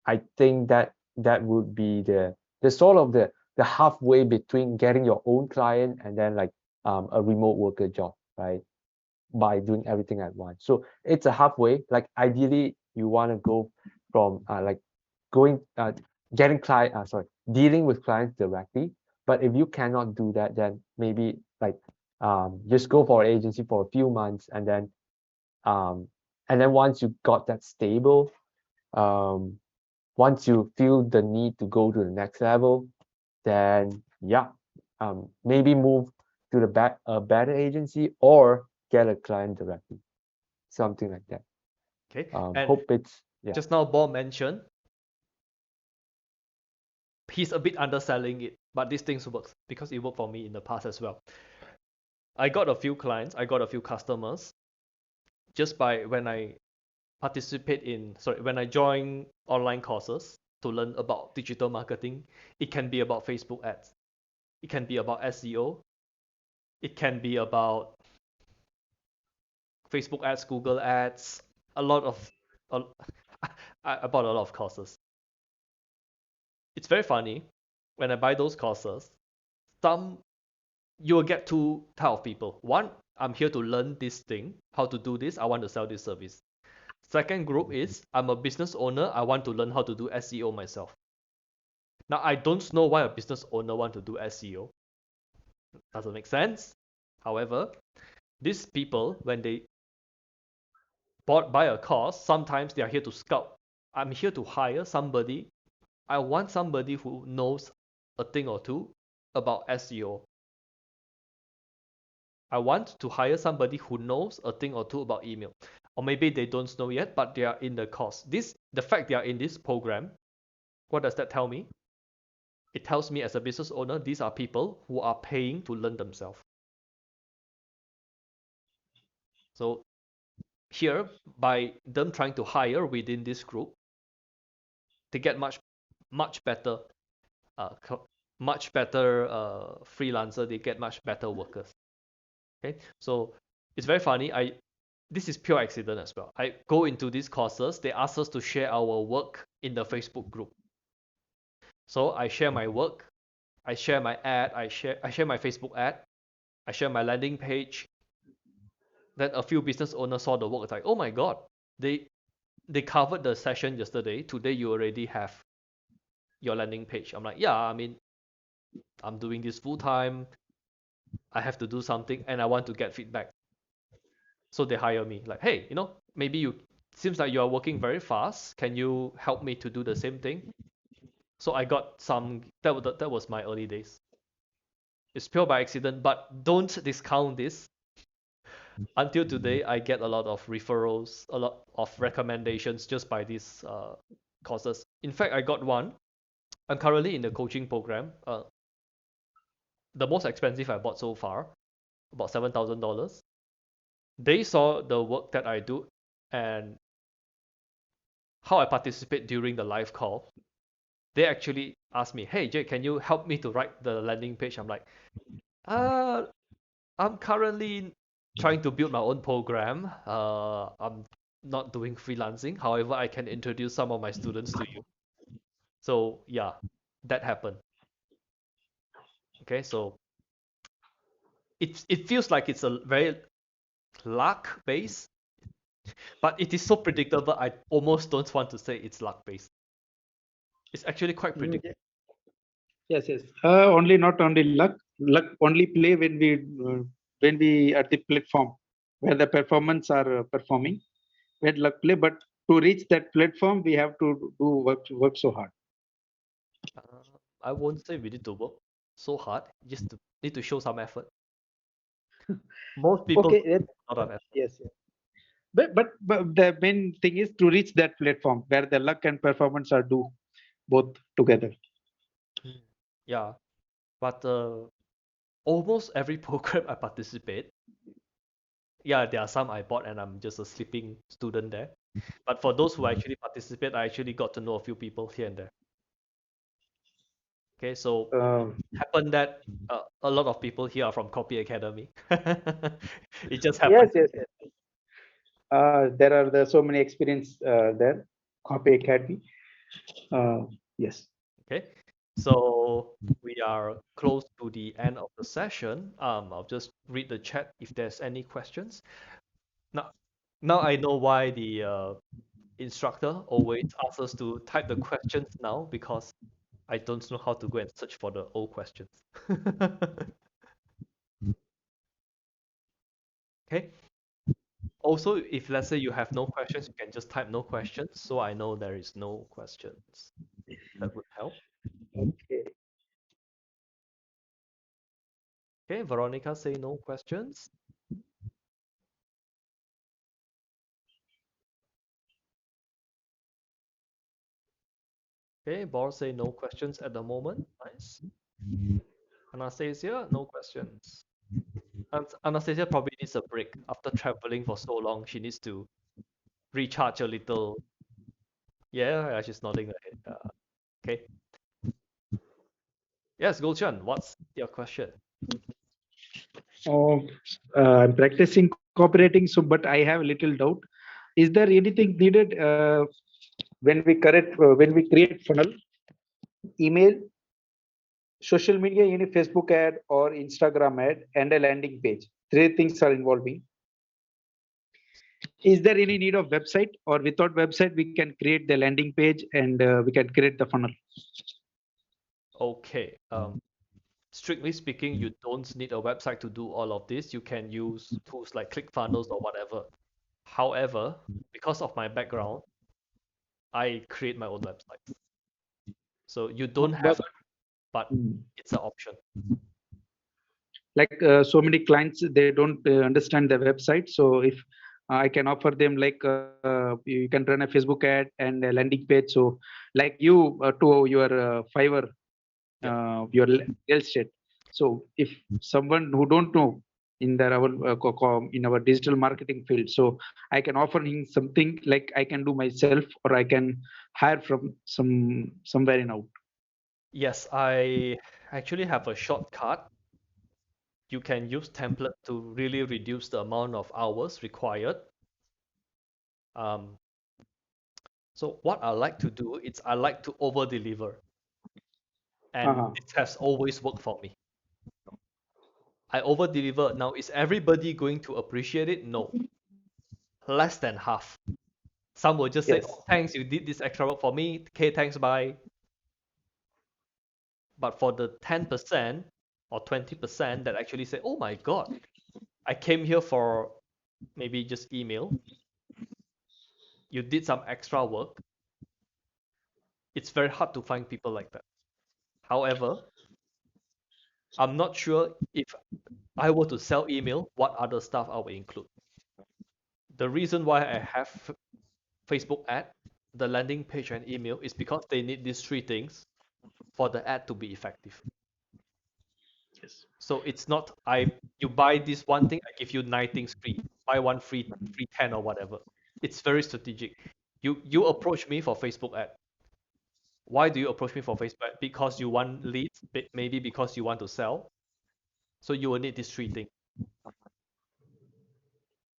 I think that would be the sort of the halfway between getting your own client and then like a remote worker job, right? By doing everything at once. So it's a halfway. Like ideally, you want to go from like going getting client sorry, dealing with clients directly. But if you cannot do that, then maybe like just go for an agency for a few months, um and then once you got that stable, um once you feel the need to go to the next level, then yeah, maybe move to a better agency or get a client directly, something like that. Okay, and Hope it's yeah. just now Bob mentioned he's a bit underselling it, but these things works because it worked for me in the past as well. I got a few clients, I got a few customers just by when I when I join online courses to learn about digital marketing. It can be about Facebook ads, it can be about SEO, it can be about Facebook ads, Google ads, a lot of a, I bought a lot of courses. It's very funny when I buy those courses. Some you will get two type of people. One, I'm here to learn this thing, how to do this. I want to sell this service. Second group is I'm a business owner. I want to learn how to do SEO myself. Now I don't know why a business owner want to do SEO. Doesn't make sense. However, these people when they buy a course, sometimes they are here to scout. I'm here to hire somebody. I want somebody who knows a thing or two about SEO. I want to hire somebody who knows a thing or two about email. Or maybe they don't know yet, but they are in the course. The fact they are in this program, what does that tell me? It tells me as a business owner, these are people who are paying to learn themselves. So here, by them trying to hire within this group, they get much better, uh, much better freelancer. They get much better workers. Okay, so it's very funny. This is pure accident as well. I go into these courses. They ask us to share our work in the Facebook group. So I share my work. I share my ad. I share my Facebook ad. I share my landing page. Then a few business owners saw the work. It's like, oh my god, they they covered the session yesterday. Today you already have your landing page. I'm like, yeah, I mean, I'm doing this full time. I have to do something, and I want to get feedback. So they hire me. Like, hey, maybe you seems like you are working very fast. Can you help me to do the same thing? So I got some. That was my early days. It's pure by accident, but don't discount this. Until today, I get a lot of referrals, a lot of recommendations just by these courses. In fact, I got one. I'm currently in the coaching program. The most expensive I bought so far, about $7,000. They saw the work that I do and how I participate during the live call. They actually asked me, "Hey Jay, can you help me to write the landing page?" I'm like, uh, I'm currently trying to build my own program. I'm not doing freelancing. However, I can introduce some of my students to you. So yeah, that happened. Okay, so it feels like it's a very luck based, but it is so predictable. I almost don't want to say it's luck based. It's actually quite predictable. Yes, yes. Only not only luck. Luck only play when we at the platform where the performance are performing. When luck play, but to reach that platform, we have to do work so hard. I won't say we need to work so hard. Just need to show some effort. Most people Okay. do not have effort. Yes. Yes. But the main thing is to reach that platform where the luck and performance are do both together. Yeah, but almost every program I participate, yeah, there are some I bought and I'm just a sleeping student there. But for those who actually participate, I actually got to know a few people here and there. Okay, so happened that a lot of people here are from Copy Academy. It just happened. Yes, yes, yes. There are so many experience there. Copy Academy. Yes. Okay, so we are close to the end of the session. I'll just read the chat if there's any questions. Now, now I know why the instructor always asks us to type the questions now because I don't know how to go and search for the old questions. Okay. Also, if let's say you have no questions, you can just type no questions, so I know there is no questions. That would help. Okay. Okay, Veronica say no questions. Okay, Bor say no questions at the moment. Nice. Anastasia, no questions. Anastasia probably needs a break after traveling for so long. She needs to recharge a little. Yeah, she's nodding her head. Okay. Yes, Gulshan, what's your question? Oh, I'm practicing cooperating, so but I have a little doubt. Is there anything needed when we create funnel, email, social media, any Facebook ad or Instagram ad, and a landing page? Three things are involving. Is there any need of website, or without website we can create the landing page and we can create the funnel? Okay. Strictly speaking, you don't need a website to do all of this. You can use tools like ClickFunnels or whatever. However, because of my background, I create my own websites. So you don't have to, but it's an option. Like so many clients, they don't understand the website. So if I can offer them like you can run a Facebook ad and a landing page. So like you to your Fiverr, Yep. your real estate. So if someone who don't know in their our in our digital marketing field, so I can offer him something like I can do myself or I can hire from somewhere in out. Yes, I actually have a shortcut. You can use template to really reduce the amount of hours required. Um, so what I like to do is I like to over deliver, and Uh-huh. it has always worked for me. I over deliver. Now, is everybody going to appreciate it? No, less than half. Some will just say, Yes. "Oh, thanks, you did this extra work for me. Okay, thanks, bye." But for the 10% or 20% that actually say, "Oh my God, I came here for maybe just email. You did some extra work." It's very hard to find people like that. However, I'm not sure if I were to sell email, what other stuff I will include. The reason why I have Facebook ad, the landing page and email is because they need these three things for the ad to be effective. Yes. So it's not you buy this one thing, I give you 9 things free. Buy one free 10 or whatever. It's very strategic. You approach me for Facebook ad. Why do you approach me for Facebook ad? Because you want leads, maybe because you want to sell. So you will need these three things.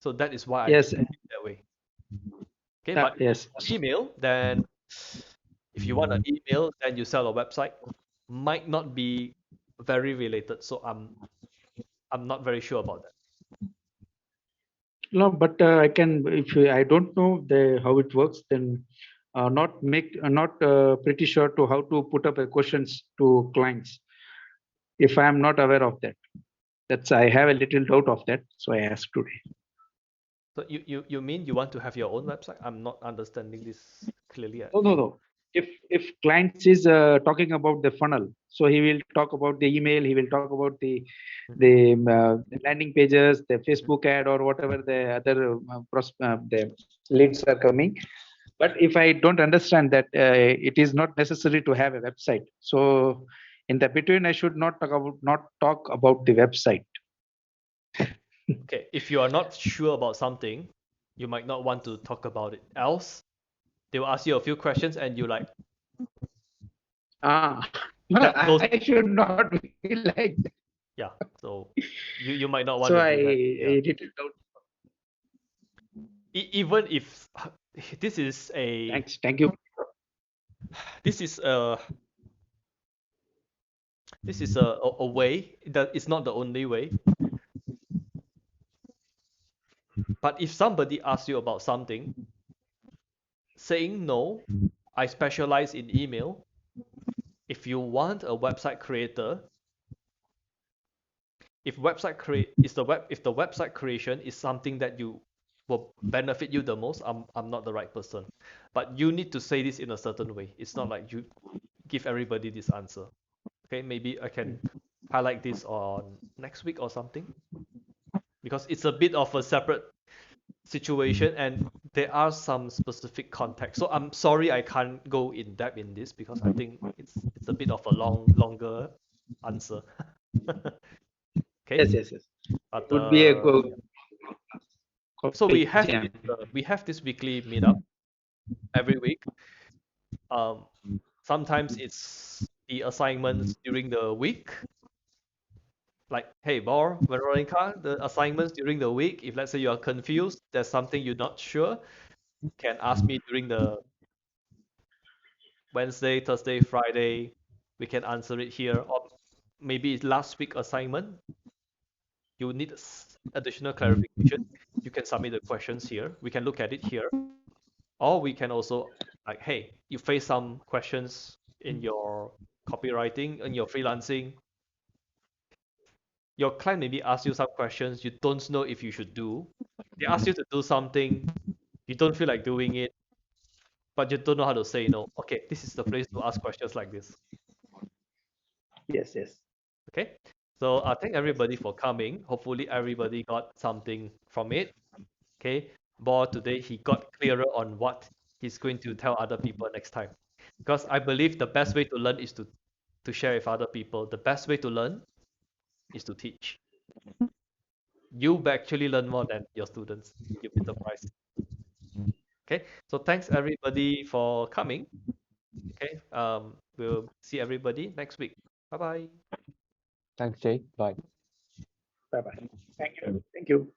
So that is why I do Yes. it that way. Okay, but Yes. email, then if you want an email, then you sell a website, might not be very related. So I'm not very sure about that. No, but I can, if I don't know how it works, then not pretty sure to how to put up a questions to clients if I am not aware of that. That's I have a little doubt of that, so I asked today. So you mean you want to have your own website? I'm not understanding this clearly yet. No. If clients is talking about the funnel, so he will talk about the email, he will talk about the landing pages, the Facebook ad, or whatever the other the leads are coming. But if I don't understand that it is not necessary to have a website, so in the between I should not talk about the website. Okay, if you are not sure about something, you might not want to talk about it. Else, they will ask you a few questions and you like, those, I should not be like that. yeah. So you might not want So to I do that. Yeah. little doubt. Even if this is a Thank you. this is a this is a way that it's not the only way. But if somebody asks you about something, saying no, I specialize in email. If you want a website creator, if the website creation is something that you will benefit you the most, I'm not the right person. But you need to say this in a certain way. It's not like you give everybody this answer. Okay, maybe I can highlight this on next week or something, because it's a bit of a separate situation and there are some specific context. So I'm sorry I can't go in depth in this because I think it's a bit of a longer answer. Okay, Yes. but Would be a good. so we have this weekly meetup every week. Sometimes it's the assignments during the week. Like, hey, Veronica, the assignments during the week. If let's say you are confused, there's something you're not sure, you can ask me during the Wednesday, Thursday, Friday. We can answer it here. Or maybe it's last week assignment. You need additional clarification. You can submit the questions here. We can look at it here. Or we can also like, hey, you face some questions in your copywriting, in your freelancing. Your client maybe asks you some questions you don't know if you should do. They ask you to do something, you don't feel like doing it, but you don't know how to say no. Okay, this is the place to ask questions like this. Yes. Okay, so thank everybody for coming. Hopefully everybody got something from it. Okay, Bo today he got clearer on what he's going to tell other people next time. Because I believe the best way to learn is to share with other people. The best way to learn is to teach. You actually learn more than your students. You'll be surprised. Okay, so thanks everybody for coming. Okay, we'll see everybody next week. Bye bye. Thanks, Jay. Bye. Bye bye. Thank you.